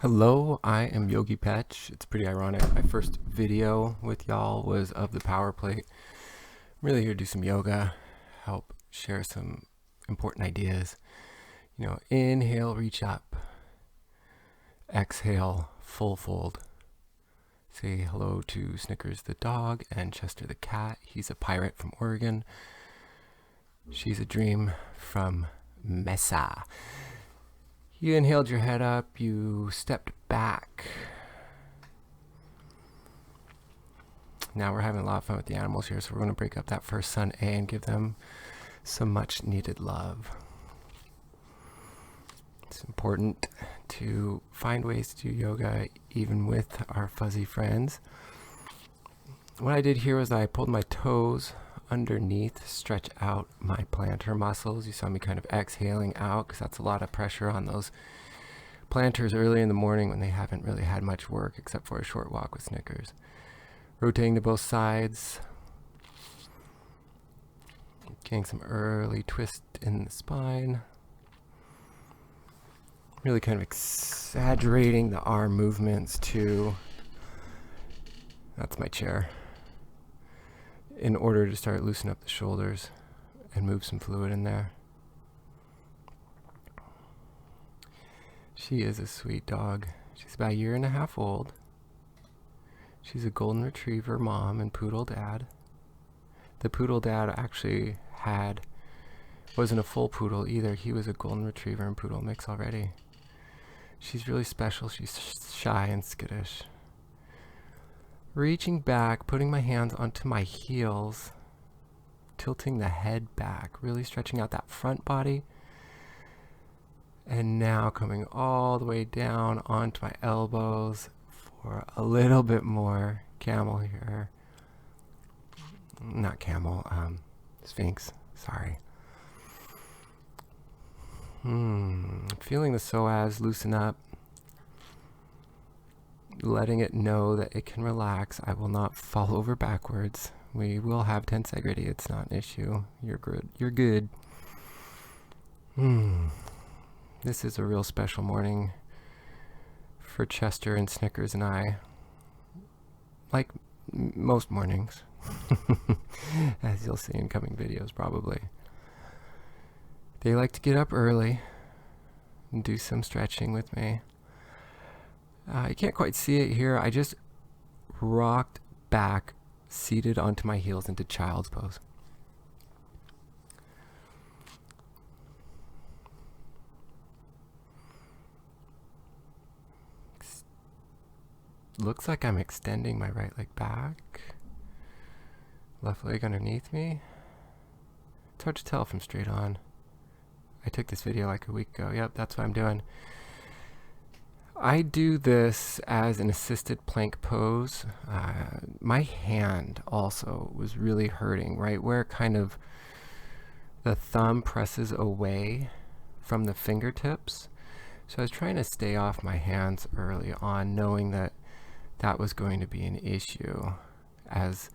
Hello, I am Yogi Petch. It's pretty ironic. My first video with y'all was of the power plate. I'm really here to do some yoga, help share some important ideas. Inhale, reach up. Exhale, full fold. Say hello to Snickers the dog and Chester the cat. He's a pirate from Oregon. She's a dream from Mesa. You inhaled your head up, you stepped back. Now we're having a lot of fun with the animals here, so we're going to break up that first sun A and give them some much needed love. It's important to find ways to do yoga even with our fuzzy friends. What I did here was I pulled my toes underneath, stretch out my plantar muscles. You saw me kind of exhaling out because that's a lot of pressure on those plantars early in the morning when they haven't really had much work except for a short walk with Snickers. Rotating to both sides. Getting some early twist in the spine. Really kind of exaggerating the arm movements too. That's my chair. In order to start loosening up the shoulders and move some fluid in there. She is a sweet dog. She's about 1.5 years old. She's a golden retriever mom and poodle dad. The poodle dad actually wasn't a full poodle either. He was a golden retriever and poodle mix already. She's really special. She's shy and skittish. Reaching back, putting my hands onto my heels, tilting the head back, really stretching out that front body. And now coming all the way down onto my elbows for a little bit more camel here. Not camel, sphinx, sorry. Feeling the psoas loosen up. Letting it know that it can relax. I will not fall over backwards. We will have tensegrity. It's not an issue. You're good. You're good. This is a real special morning for Chester and Snickers and I. Like most mornings. As you'll see in coming videos probably. They like to get up early and do some stretching with me. You can't quite see it here. I just rocked back, seated onto my heels into child's pose. Looks like I'm extending my right leg back. Left leg underneath me. It's hard to tell from straight on. I took this video like a week ago. Yep, that's what I'm doing. I do this as an assisted plank pose. My hand also was really hurting, right where kind of the thumb presses away from the fingertips. So I was trying to stay off my hands early on, knowing that that was going to be an issue as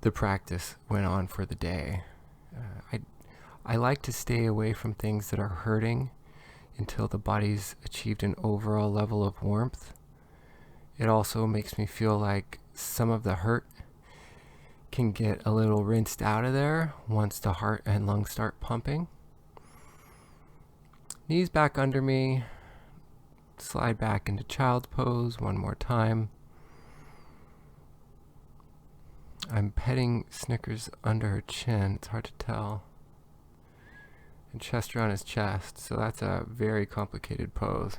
the practice went on for the day. I like to stay away from things that are hurting until the body's achieved an overall level of warmth. It also makes me feel like some of the hurt can get a little rinsed out of there once the heart and lungs start pumping. Knees back under me. Slide back into child's pose one more time. I'm petting Snickers under her chin. It's hard to tell. And Chester on his chest, so that's a very complicated pose.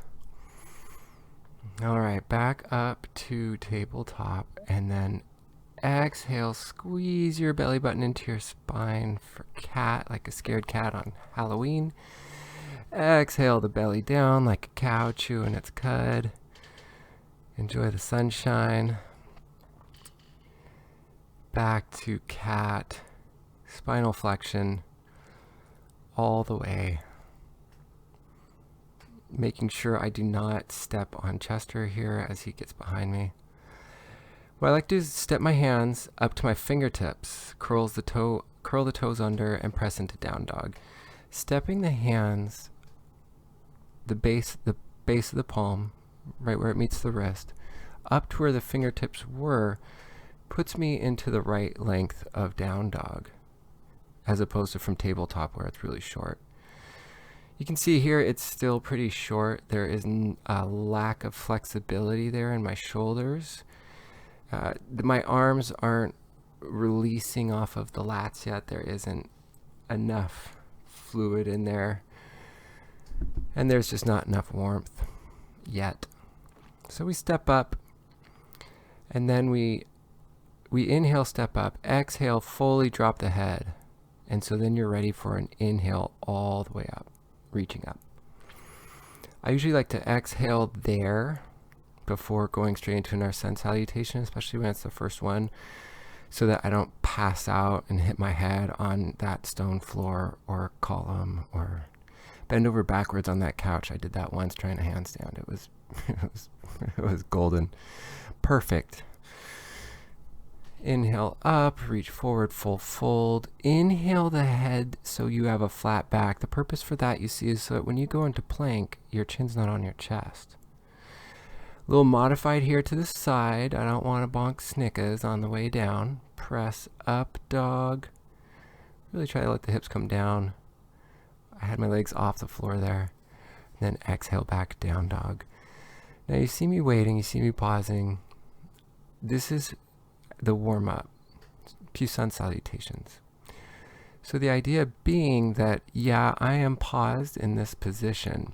Alright, back up to tabletop, and then exhale, squeeze your belly button into your spine for cat, like a scared cat on Halloween. Exhale the belly down like a cow chewing its cud. Enjoy the sunshine. Back to cat, spinal flexion all the way. Making sure I do not step on Chester here as he gets behind me. What I like to do is step my hands up to my fingertips, curl the toes under, and press into down dog. Stepping the hands, the base of the palm right where it meets the wrist, up to where the fingertips were, puts me into the right length of down dog, as opposed to from tabletop where it's really short. You can see here it's still pretty short. There is a lack of flexibility there in my shoulders. My arms aren't releasing off of the lats yet. There isn't enough fluid in there, and there's just not enough warmth yet. So we step up, and then we inhale, step up, exhale, fully drop the head. And so then you're ready for an inhale all the way up, reaching up. I usually like to exhale there before going straight into an ascend salutation, especially when it's the first one, so that I don't pass out and hit my head on that stone floor or column or bend over backwards on that couch. I did that once trying to handstand. It was it was golden. Perfect. Inhale up, reach forward, full fold. Inhale the head so you have a flat back. The purpose for that, you see, is so that when you go into plank, your chin's not on your chest. A little modified here to the side. I don't want to bonk snickers on the way down. Press up, dog. Really try to let the hips come down. I had my legs off the floor there. Then exhale back, down dog. Now you see me waiting, you see me pausing. This is the warm-up, Pusan salutations. So the idea being that, yeah, I am paused in this position,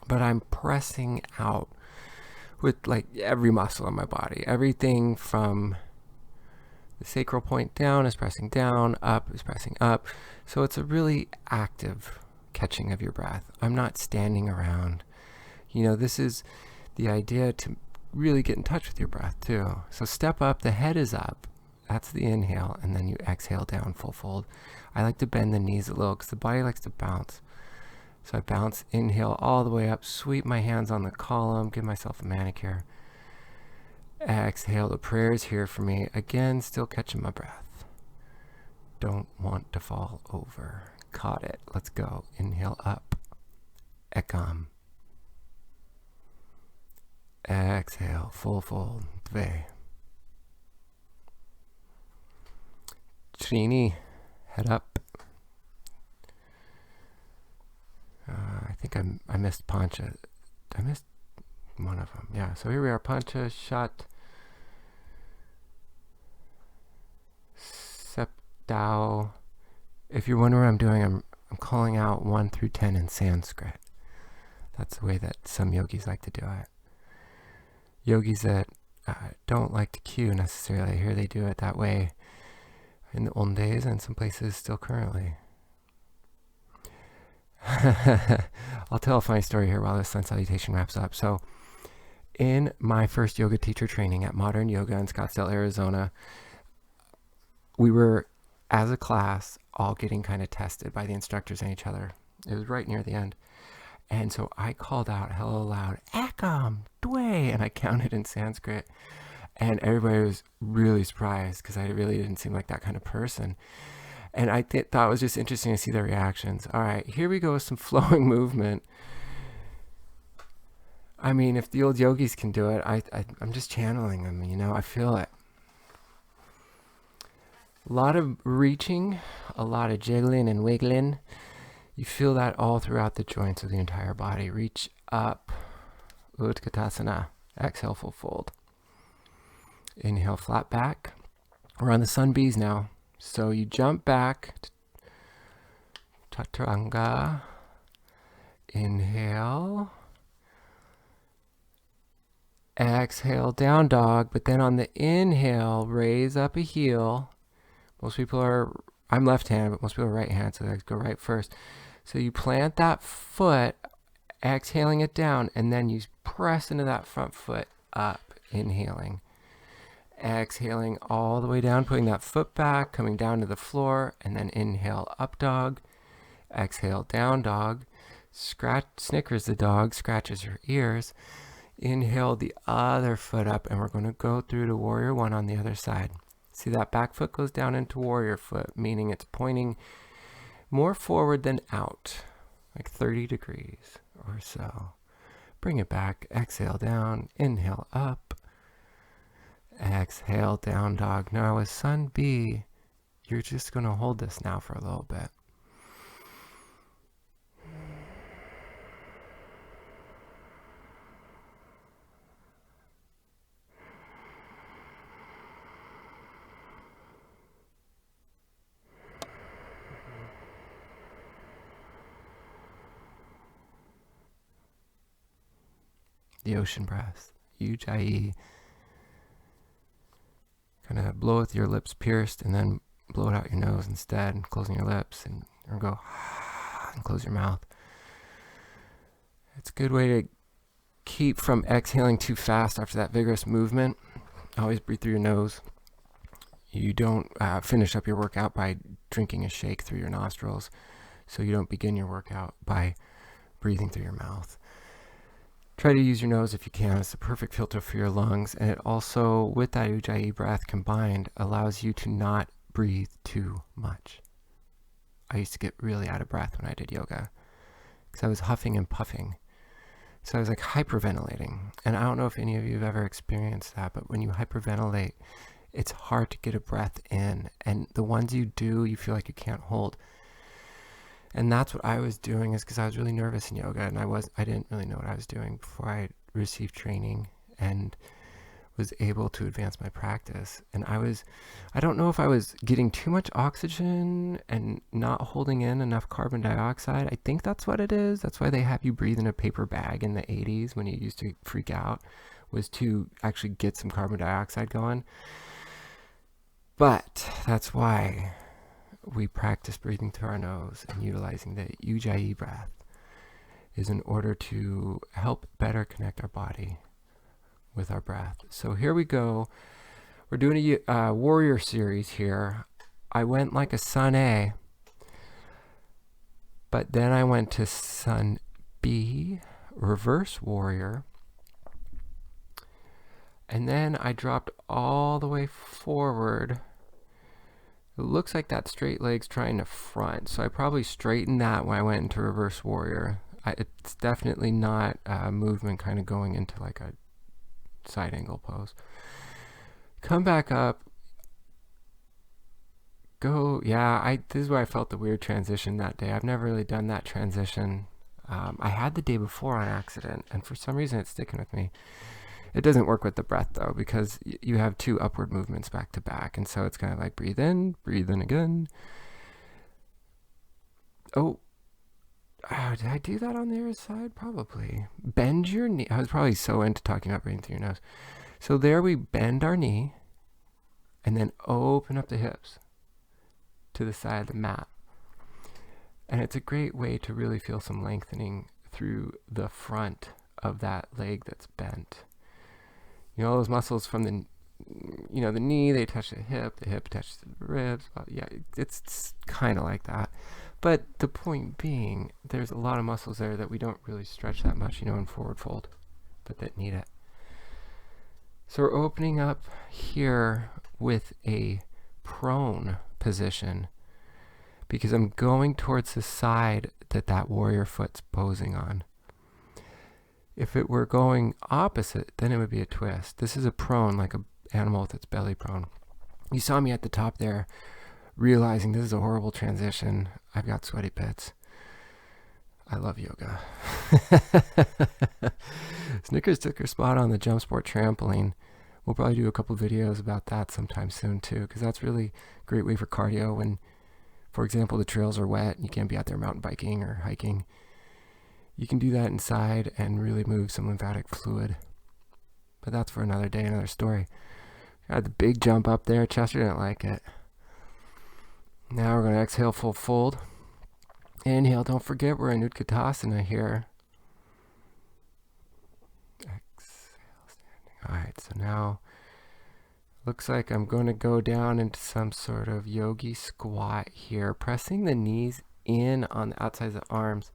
but I'm pressing out with like every muscle in my body. Everything from the sacral point down is pressing down, up is pressing up. So it's a really active catching of your breath. I'm not standing around. You know, this is the idea to really get in touch with your breath too. So step up, the head is up. That's the inhale, and then you exhale down, full fold. I like to bend the knees a little because the body likes to bounce. So I bounce, inhale all the way up, sweep my hands on the column, give myself a manicure. Exhale, the prayer is here for me. Again, still catching my breath. Don't want to fall over. Caught it. Let's go. Inhale up. Ekam. Exhale, full fold. Dve. Trini, head up. I think I missed Pancha. I missed one of them. Yeah, so here we are. Pancha, Shat, Septao. If you're wondering what I'm doing, I'm calling out 1 through 10 in Sanskrit. That's the way that some yogis like to do it. Yogis that don't like to cue necessarily, I hear they do it that way in the old days and some places still currently. I'll tell a funny story here while this sun salutation wraps up. So in my first yoga teacher training at Modern Yoga in Scottsdale, Arizona, we were, as a class, all getting kind of tested by the instructors and each other. It was right near the end. And so I called out hello loud, Akam, Dwe, and I counted in Sanskrit. And everybody was really surprised because I really didn't seem like that kind of person. And I thought it was just interesting to see their reactions. All right, here we go with some flowing movement. I mean, if the old yogis can do it, I'm just channeling them, you know, I feel it. A lot of reaching, a lot of jiggling and wiggling. You feel that all throughout the joints of the entire body. Reach up, Utkatasana. Exhale, full fold. Inhale, flat back. We're on the sun bees now. So you jump back, Chaturanga. Inhale. Exhale, down dog. But then on the inhale, raise up a heel. Most people are, I'm left-handed, but most people are right-handed, so I go right first. So you plant that foot, exhaling it down, and then you press into that front foot up, inhaling. Exhaling all the way down, putting that foot back, coming down to the floor, and then inhale, up dog. Exhale, down dog. Snickers the dog, scratches her ears. Inhale the other foot up, and we're going to go through to warrior one on the other side. See that back foot goes down into warrior foot, meaning it's pointing more forward than out, like 30 degrees or so. Bring it back. Exhale down. Inhale up. Exhale down dog. Now with Sun B, you're just going to hold this now for a little bit. The ocean breath. Ujjayi. Kind of blow with your lips pierced and then blow it out your nose instead, closing your lips, and or go and close your mouth. It's a good way to keep from exhaling too fast after that vigorous movement. Always breathe through your nose. You don't finish up your workout by drinking a shake through your nostrils, so you don't begin your workout by breathing through your mouth. Try to use your nose if you can. It's the perfect filter for your lungs, and it also, with that Ujjayi breath combined, allows you to not breathe too much. I used to get really out of breath when I did yoga because I was huffing and puffing. So I was like hyperventilating. And I don't know if any of you have ever experienced that, but when you hyperventilate, it's hard to get a breath in. And the ones you do, you feel like you can't hold. And that's what I was doing, is because I was really nervous in yoga, and I didn't really know what I was doing before I received training and was able to advance my practice. And I don't know if I was getting too much oxygen and not holding in enough carbon dioxide. I think that's what it is. That's why they have you breathe in a paper bag in the 80s when you used to freak out, was to actually get some carbon dioxide going. But that's why we practice breathing through our nose and utilizing the Ujjayi breath, is in order to help better connect our body with our breath. So here we go. We're doing a warrior series here. I went like a Sun A, but then I went to Sun B, reverse warrior, and then I dropped all the way forward. It looks like that straight leg's trying to front, so I probably straightened that when I went into reverse warrior. It's definitely not a movement kind of going into like a side angle pose. Come back up. Go, yeah, this is where I felt the weird transition that day. I've never really done that transition. I had the day before on accident, and for some reason it's sticking with me. It doesn't work with the breath though, because you have two upward movements back to back, and so it's kind of like breathe in again. Oh, did I do that on the other side? Probably. Bend your knee. I was probably so into talking about breathing through your nose. So there we bend our knee and then open up the hips to the side of the mat. And it's a great way to really feel some lengthening through the front of that leg that's bent. You know, all those muscles from the knee, they touch the hip touches the ribs. Well, yeah, it's kind of like that. But the point being, there's a lot of muscles there that we don't really stretch that much, in forward fold, but that need it. So we're opening up here with a prone position, because I'm going towards the side that warrior foot's posing on. If it were going opposite, then it would be a twist. This is a prone, like an animal with its belly prone. You saw me at the top there, realizing this is a horrible transition. I've got sweaty pits. I love yoga. Snickers took her spot on the jump sport trampoline. We'll probably do a couple videos about that sometime soon too, because that's really a great way for cardio when, for example, the trails are wet and you can't be out there mountain biking or hiking. You can do that inside and really move some lymphatic fluid. But that's for another day, another story. Got the big jump up there. Chester didn't like it. Now we're going to exhale, full fold. Inhale. Don't forget we're in Utkatasana here. Exhale, standing. All right, so now looks like I'm going to go down into some sort of yogi squat here, pressing the knees in on the outsides of the arms.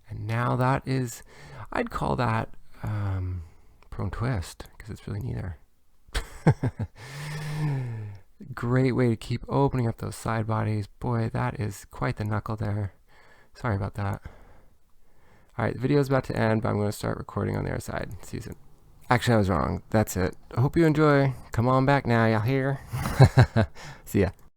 And now that is, I'd call that prone twist, because it's really neither. Great way to keep opening up those side bodies. Boy, that is quite the knuckle there. Sorry about that. Alright, the video's about to end, but I'm going to start recording on the other side. See you soon. Actually, I was wrong. That's it. I hope you enjoy. Come on back now, y'all hear? See ya.